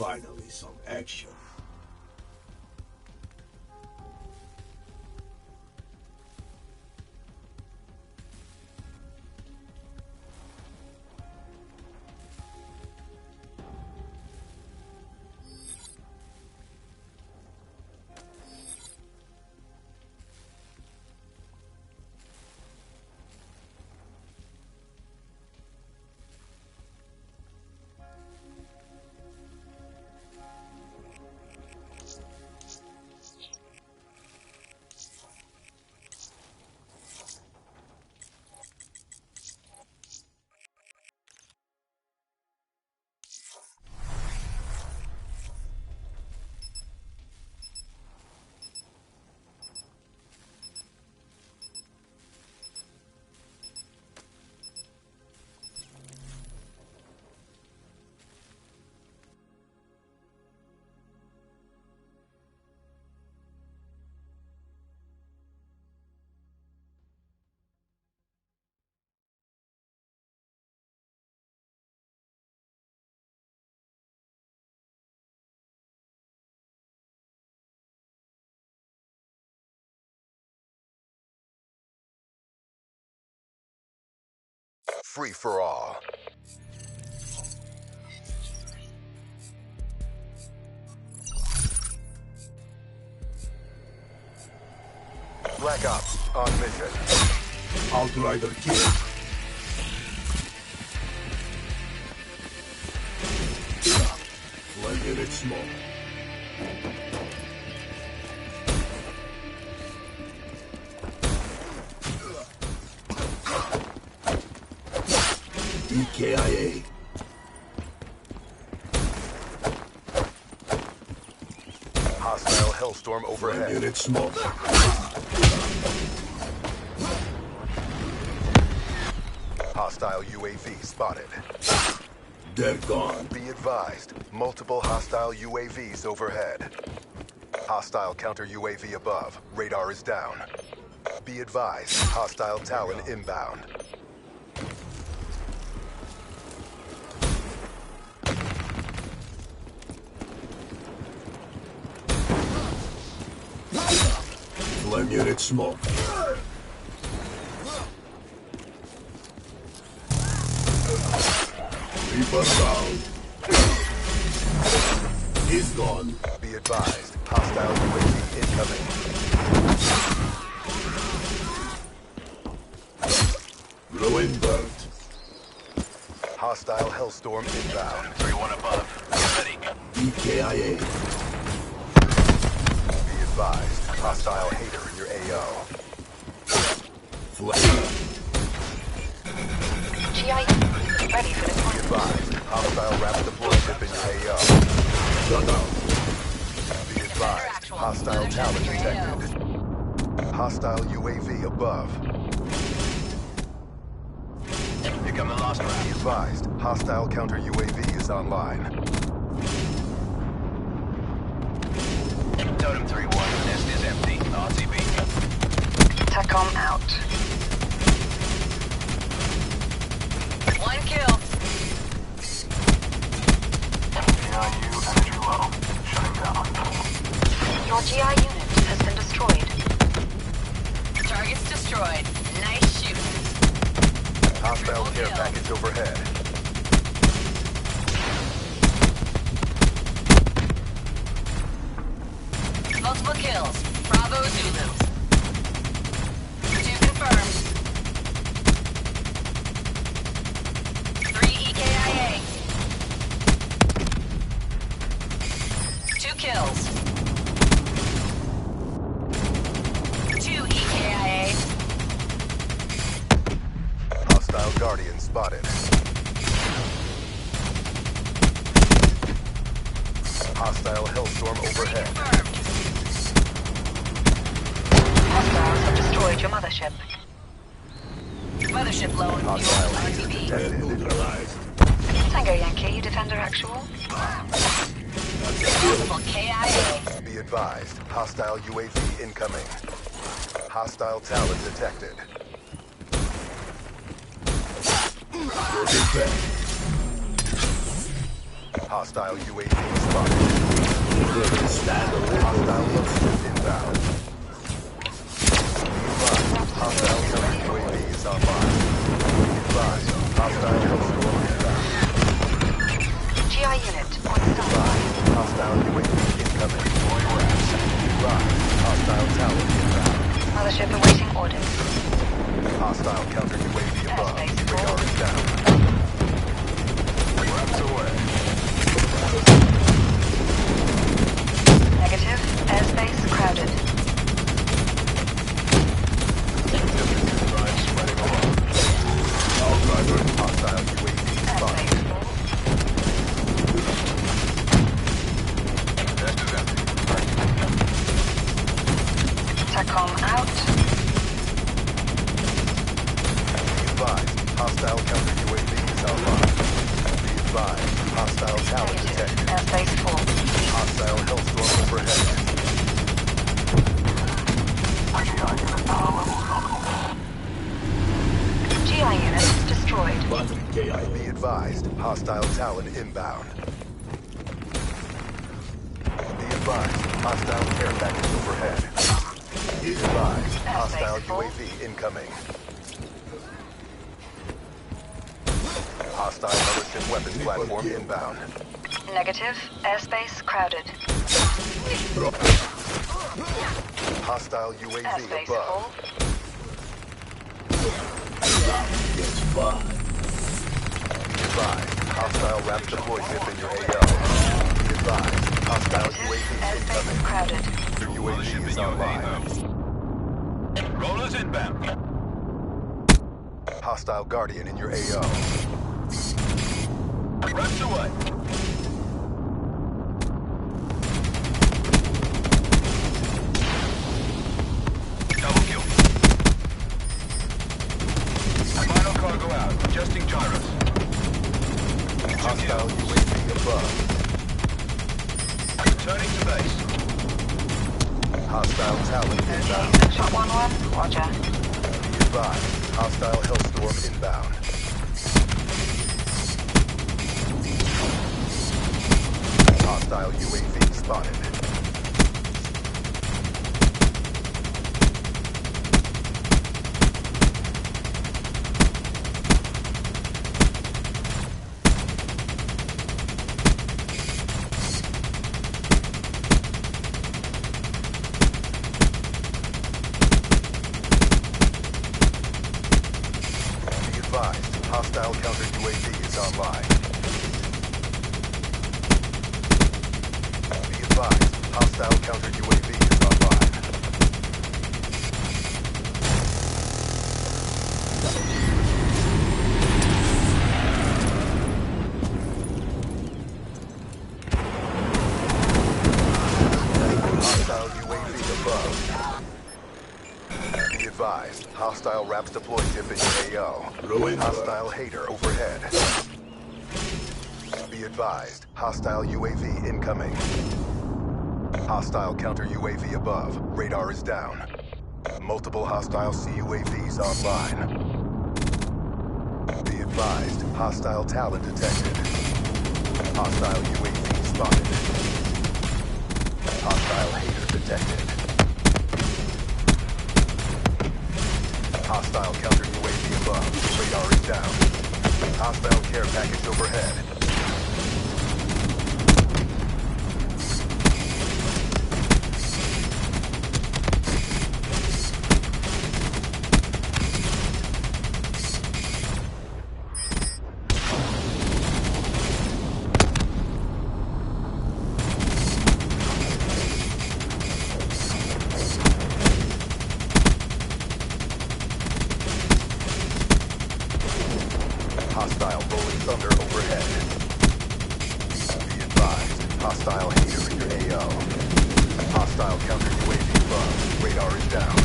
Finally, some action. Free for all. Black Ops on mission. Outrider kill. One minute smoke. EKIA. Hostile Hellstorm overhead. 1 minute smoke. Hostile UAV spotted. They're gone. Be advised, multiple hostile UAVs overhead. Hostile counter UAV above. Radar is down. Be advised, hostile Talon inbound. One minute smoke. Reaper down. He's gone. Be advised, hostile UAV incoming. Ruin bird. Hostile Hellstorm inbound. 3-1 above. Get ready. EKIA. Be advised, hostile Hater in your AO. Flame. GI ready for Be deployment. advised, hostile rapid deploy ship in your AO. Shut down. Be advised, hostile Talon detected. Hostile UAV above. Here come the last Be round. advised, hostile counter UAV is online. Totem 3-1. Nest is empty. RTB. TACOM out. 1 kill. GIU energy low. Shutting down. Your GI unit has been destroyed. Target's destroyed. Nice shoot. Hostile care package overhead. Multiple kills. Bravo Zulu. 2 confirmed. 3 EKIA. 2 kills. 2 EKIA. Hostile Guardian spotted. Hostile Hellstorm overhead. Confirmed. Hostiles have destroyed your mothership. Mothership low on fuel. Hostile Hater RTB. detected. Neutralized. Tango Yankee, Defender Actual. Multiple KIA. Be advised, hostile UAV incoming. Hostile Talon detected. Hostile UAV spotted. Hostile location inbound. Hostile counter UAV is online. Advise. Hostile Hellstorm inbound. GI unit on standby. Hostile UAV incoming. Advise. Hostile tower inbound. Mothership awaiting orders. Hostile counter UAV above. Airspace Radar is down. Wraps away. Negative. Airspace crowded. Drive spreading along. Hostile UAV spotted. Airspace full. TACOM out. Advised. Hostile counter UAV is online. Be advised. Hostile tower Negative. detected. Airspace full. Hostile Hellstorm overhead. GI unit destroyed. Quantum KIA. Be advised. Hostile Talon inbound. Be advised. Hostile care package overhead. Be advised. Hostile UAV incoming. Hostile mothership weapons platform inbound. Negative. Airspace crowded. Hostile UAV Airspace above. full. Gets by. Be advised. Hostile wrap deploy zip in your AO. Be advised. Hostile Negative. UAV Airspace incoming. crowded. Your UAV is online. Rollers inbound. Hostile Guardian in your AO. Wraps away. Double kill. Final cargo out. Adjusting gyros. Hostile UAV above. Returning to base. Hostile Talon inbound. Shot 1-1. Roger. Be advised. Hostile Hellstorm inbound. Hostile UAV spotted. Be advised. Hostile counter UAV is online. Be advised. Hostile counter UAV is online. Hostile UAV above. Be advised. Hostile wraps deploy tip in your AO. Ruin. Hostile hater overhead. Be advised. Hostile UAV incoming. Hostile counter UAV above. Radar is down. Multiple hostile CUAVs online. Be advised. Hostile Talon detected. Hostile UAV spotted. Hostile hater detected. Hostile counter UAV above. Radar is down. Hostile care package overhead. Hostile rolling thunder overhead. Be advised. Hostile hater in your AO. Hostile counter UAV above. Radar is down.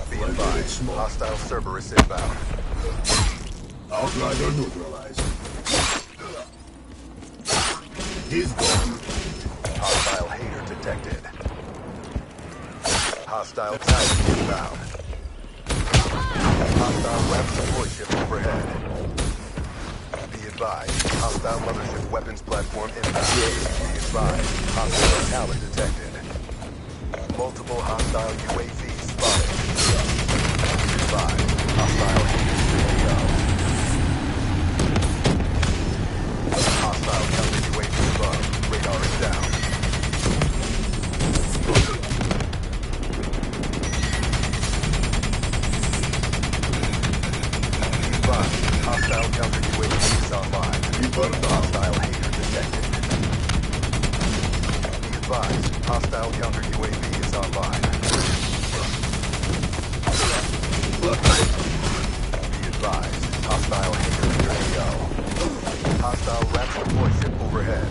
Be advised. Hostile Cerberus inbound. Outrider neutralized. He's gone. Hostile hater detected. Hostile Titan inbound. Hostile weapons deploy ship overhead. Be advised, hostile mothership weapons platform inbound. Be advised, hostile talent detected. Multiple hostile UAVs spotted. Be advised, hostile haters AO. Hostile counter UAV above. Radar is down. Hostile counter UAV is online. Hostile hater detected. Be advised, hostile counter UAV is online. Be advised, hostile hater under AO. Hostile RAPS deploy ship overhead.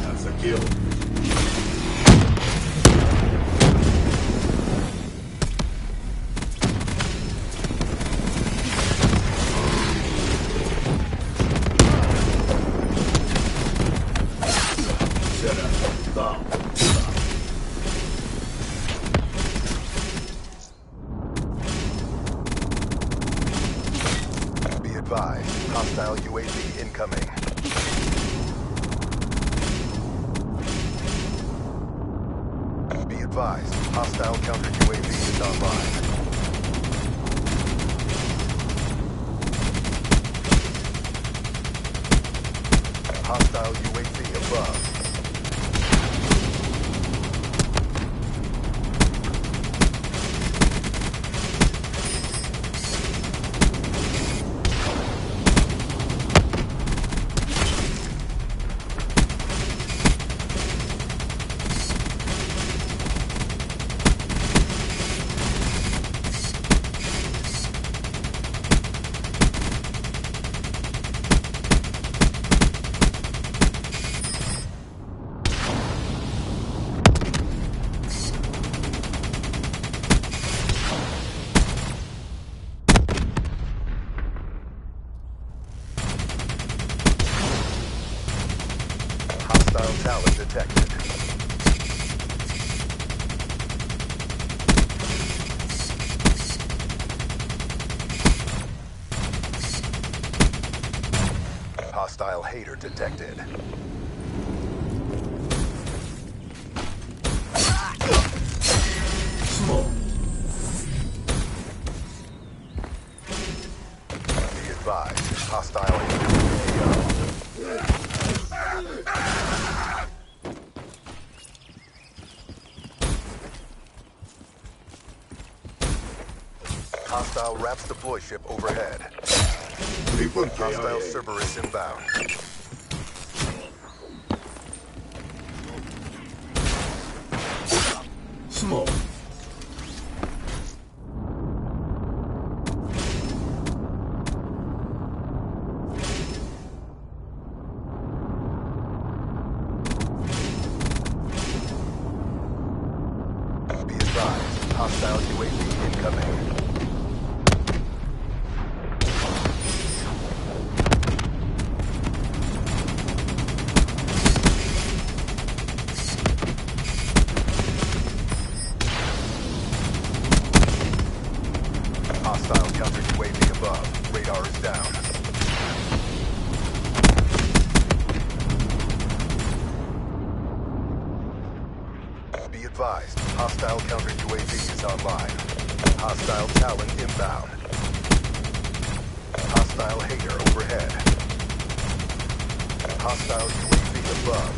That's a kill. Set up. Down. Be advised, hostile UAV incoming. Be advised, hostile counter UAV is online. Hostile UAV above. Hostile talent detected. Hostile hater detected. Smoke. Be advised, hostile hater AO. Hostile RAPS deploy ship overhead. Report Hostile KIA. Cerberus inbound. Smoke. Be advised, hostile UAV incoming. Hostile counter UAV above. Radar is down. Be advised, hostile counter UAV is online. Hostile Talon inbound. Hostile hater overhead. Hostile UAV above.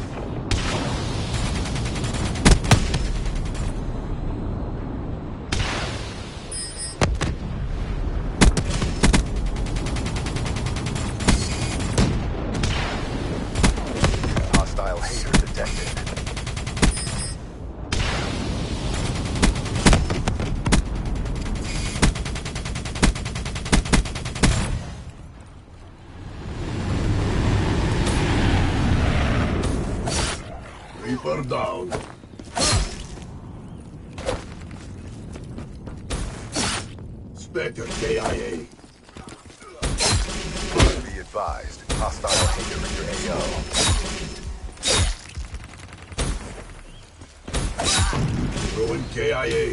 down. Spectre KIA. Be advised, hostile hater in your AO. Ruin KIA.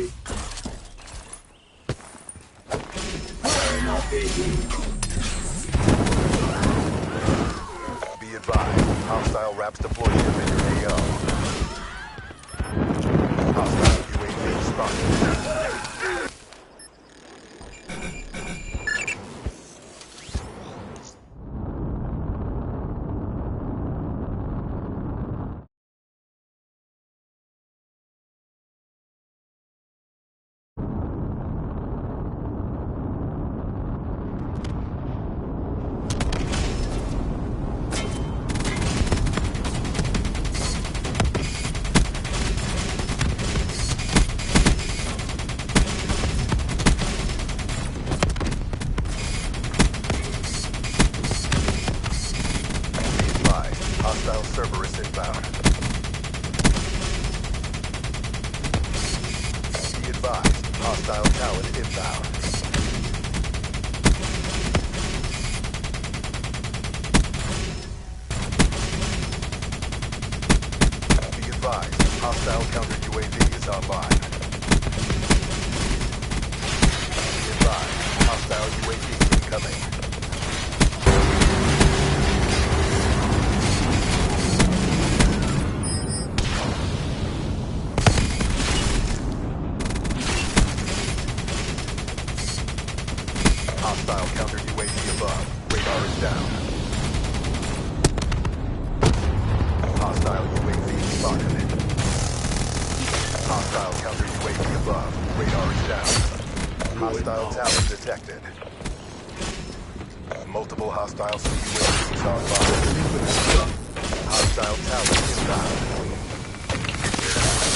Be advised, hostile Raps deployed in your AO. Hostile UAV spotted. Hostile Cerberus inbound. Be advised, hostile Talon inbound. Be advised, hostile counter UAV is online. Be advised, hostile UAV incoming. Hostile counter UAV above. Radar is down. Hostile UAV spotted. Hostile counter UAV above. Radar is down. Hostile Talon detected. Multiple hostile UAVs online. Hostile Talon inbound.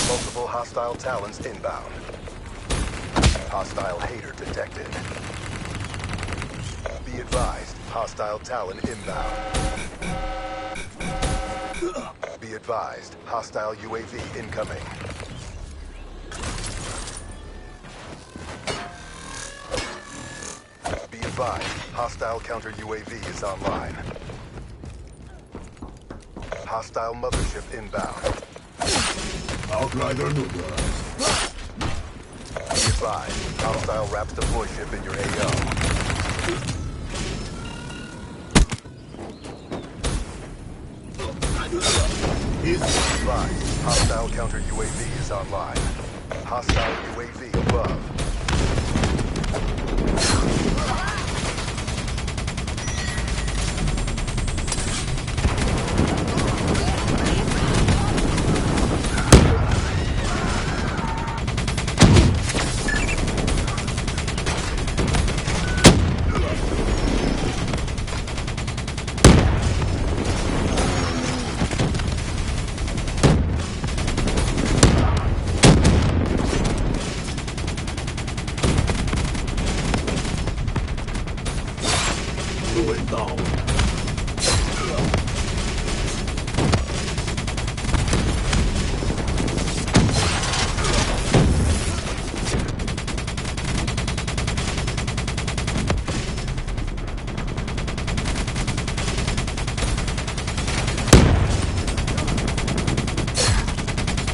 Multiple hostile Talons inbound. Hostile Hater detected. Be advised, hostile Talon inbound. Be advised, hostile UAV incoming. Be advised, hostile counter UAV is online. Hostile mothership inbound. Outrider neutralized. Be advised, hostile Raps deploy ship in your AO. Advised, hostile counter UAV is online. Hostile UAV above. Ruin down.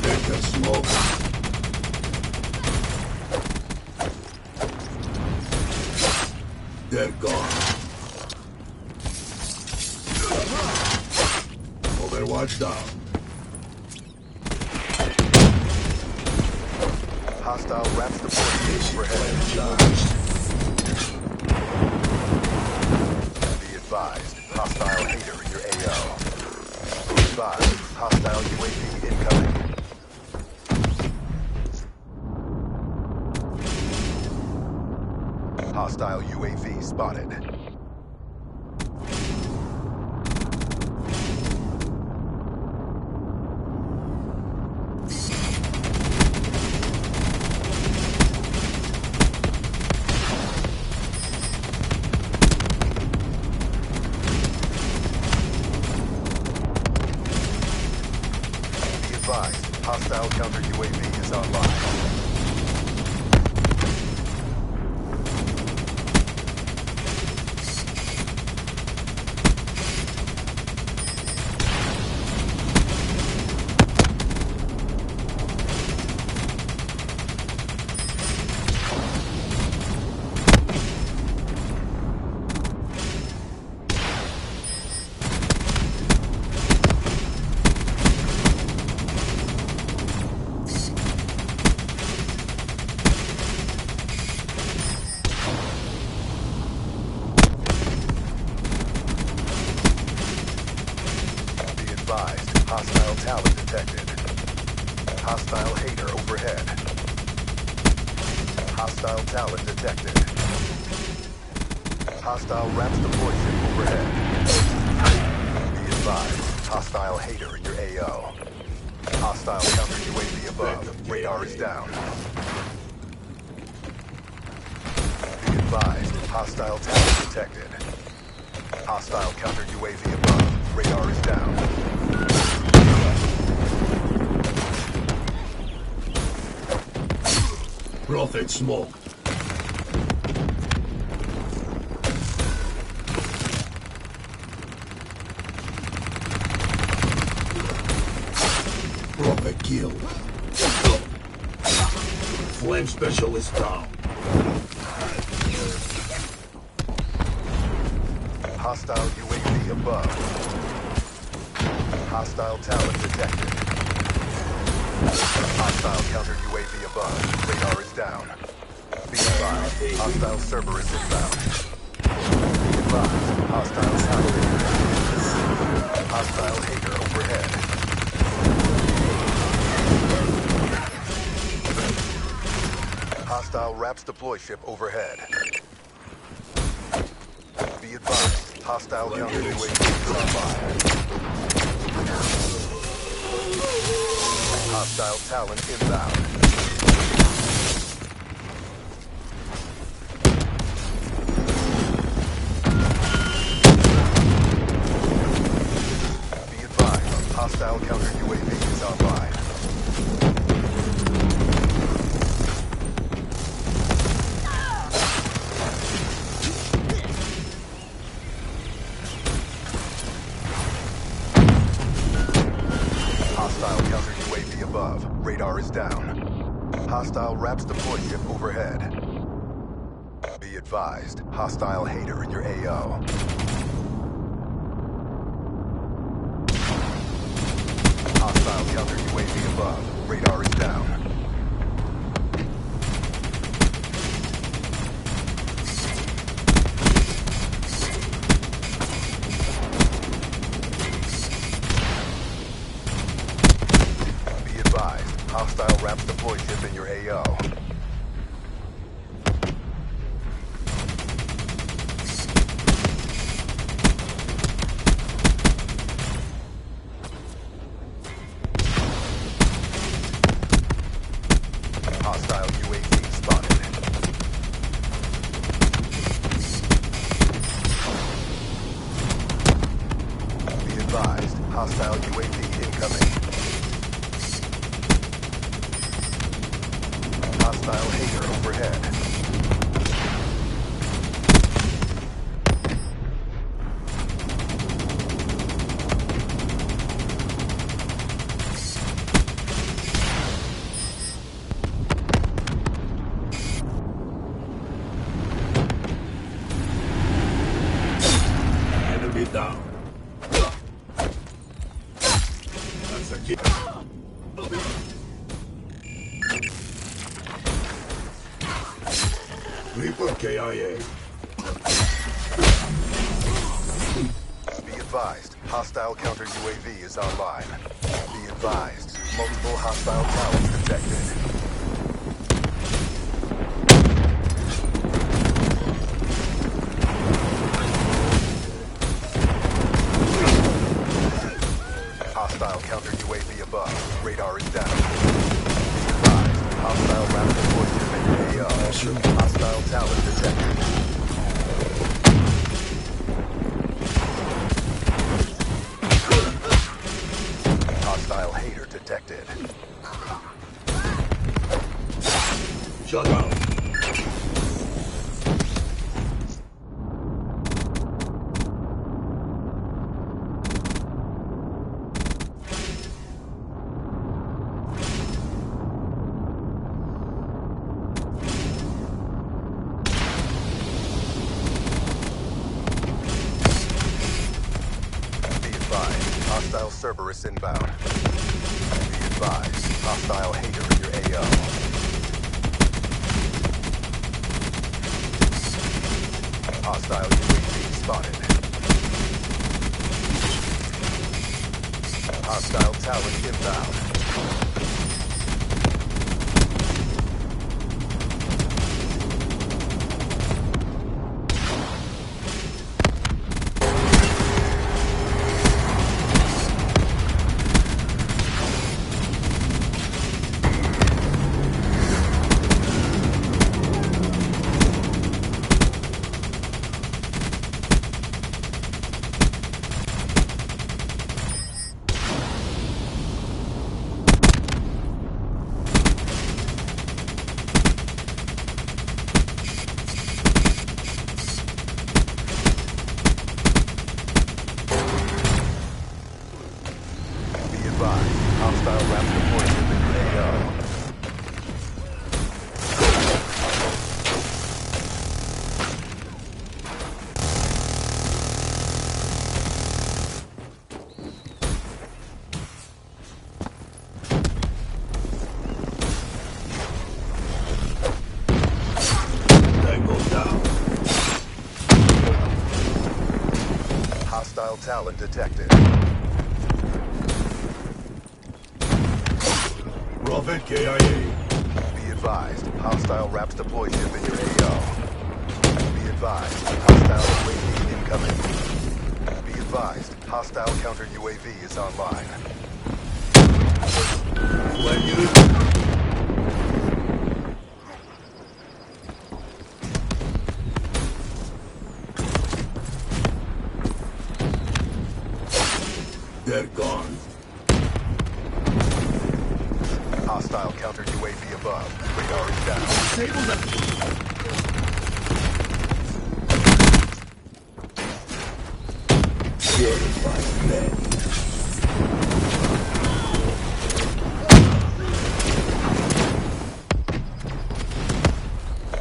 Take a smoke. They're gone. Overwatch down. Hostile Raps deployed overhead. Charged. Be advised, hostile Hater in your AO. Be advised, hostile UAV incoming. Hostile UAV spotted. Be advised, talent detected. Hostile hater overhead. Hostile talent detected. Hostile RAPS deploy ship overhead. Be advised, hostile hater in your AO. Hostile counter UAV above. Radar is down. Be advised, hostile talent detected. Hostile counter UAV above. Radar is down. Prophet smoke. Prophet killed. Flame specialist down. Hostile UAV above. Hostile talent detected. Hostile counter UAV above. Radar is down. Be advised, hostile Cerberus inbound. Be advised, hostile talent. Hostile hater overhead. Hostile RAPS deploy ship overhead. Be advised, hostile counter UAV is online. Hostile talent inbound. Be advised, hostile counter UAV is online. Hostile counter UAV above. Radar is down. Hostile RAPS deploy ship overhead. Be advised, hostile hater in your AO. Hostile counter UAV above. Radar is down. Be advised, hostile RAPS deploy ship in your AO. Hostile UAV spotted. Be advised, hostile UAV incoming. Hostile hater overhead. Enemy down. That's a kill. Reaper KIA. Be advised, hostile counter UAV is online. Be advised, multiple hostile talents detected. Hostile counter UAV above. Radar is down. Be advised, hostile RAPS deploy ship in your AO. Hostile talent detected. Hostile hater detected. Shut down. Be advised, hostile Cerberus inbound. Be advised, hostile hater in your AO. Hostile UAV spotted. Hostile Talon inbound. Hostile wraps deployment in your AO. Tango down. Hostile Talon detected. Prophet KIA. Be advised, hostile wraps deploy ship in your AO. Be advised, hostile UAV incoming. Be advised, hostile counter UAV is online. When you... They're gone. Hostile counter UAV above. Radar is down. Disable them. Purified men.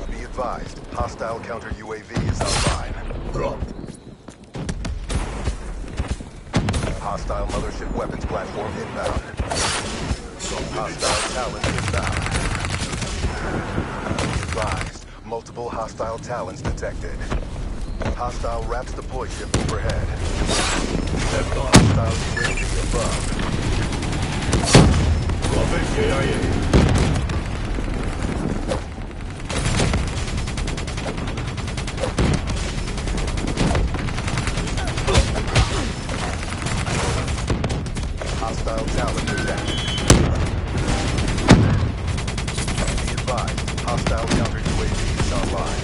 Be advised, hostile counter UAV is online. Drop. Hostile mothership weapons platform inbound. Hostile Talon inbound. Be advised, multiple hostile Talons detected. Hostile wraps deploy ship overhead. They're gone. Hostile UAV above. Prophet KIA. Hostile Talon detected. Be advised, hostile counter UAV is online.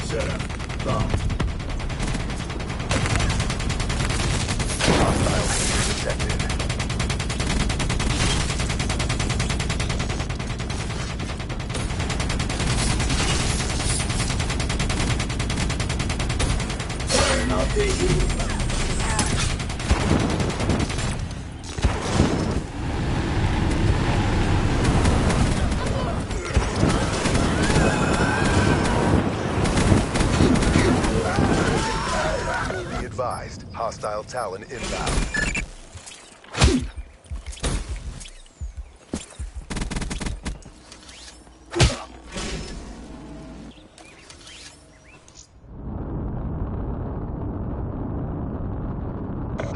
Set up. Bomb. Hostile detected. Turn up the heat. Be advised, hostile Talon inbound.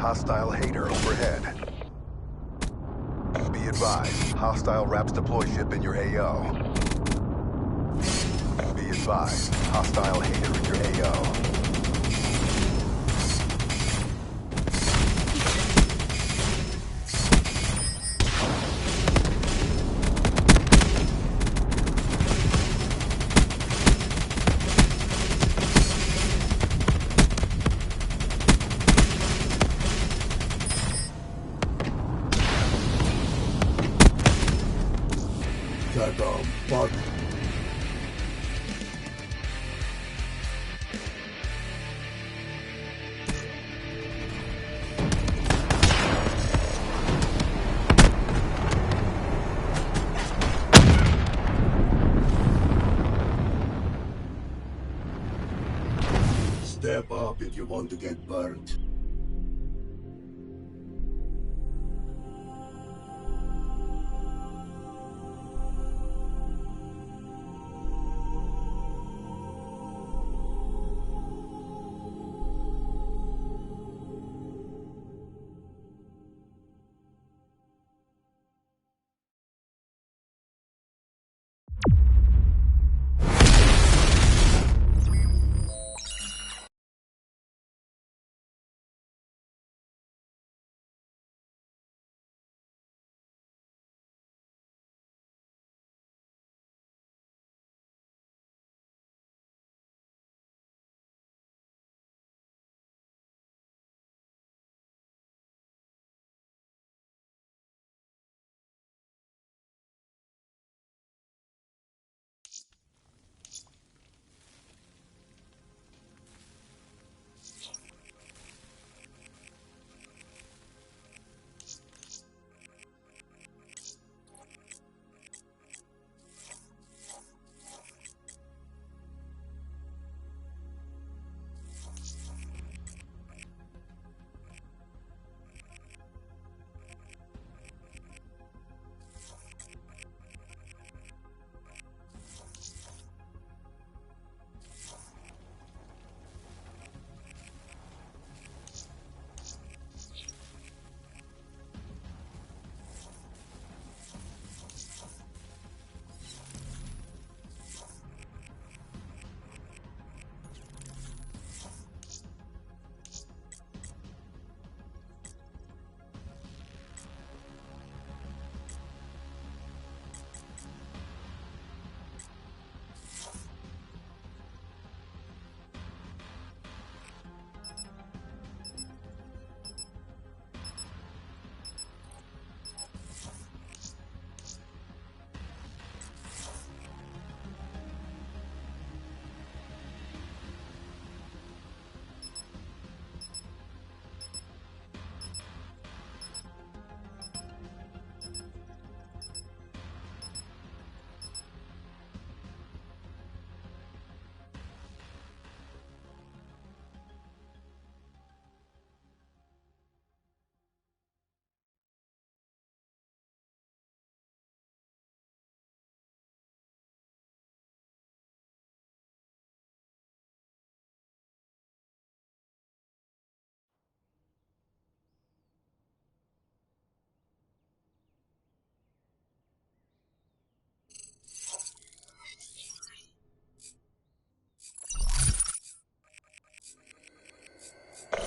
Hostile Hater overhead. Be advised, hostile wraps deploy ship in your AO. Be advised, hostile Hater in your AO. Take a bug. you want to get burnt.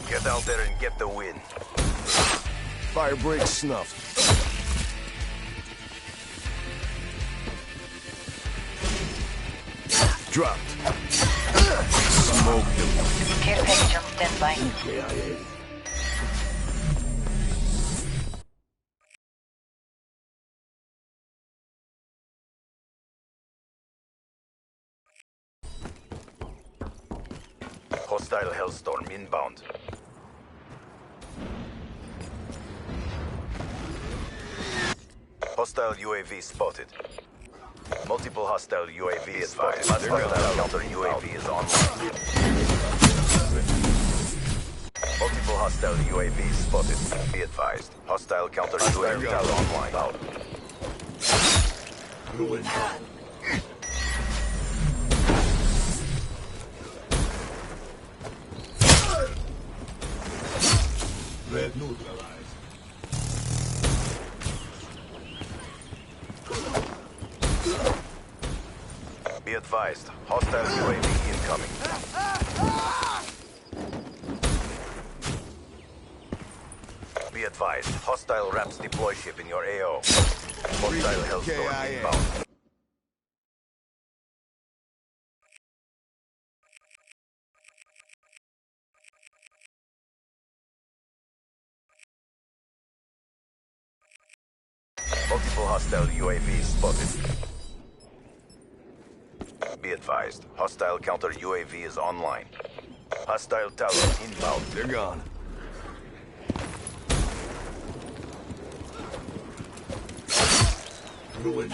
Get out there and get the win. Firebreak snuffed. Dropped. Smoked him. Care package on standby. EKIA. Hostile Hellstorm inbound. Hostile UAV spotted. Multiple hostile UAV spotted. Hostile counter UAV is online. Multiple hostile UAV spotted. Be advised. Hostile counter UAV is online. Ruin. Red neutralized. Be advised. Hostile UAV incoming. Be advised. Hostile RAPS deploy ship in your AO. Hostile Hellstorm KIA. inbound. Multiple hostile UAVs spotted. Be advised. Hostile counter UAV is online. Hostile tower inbound. They're gone. Ruin.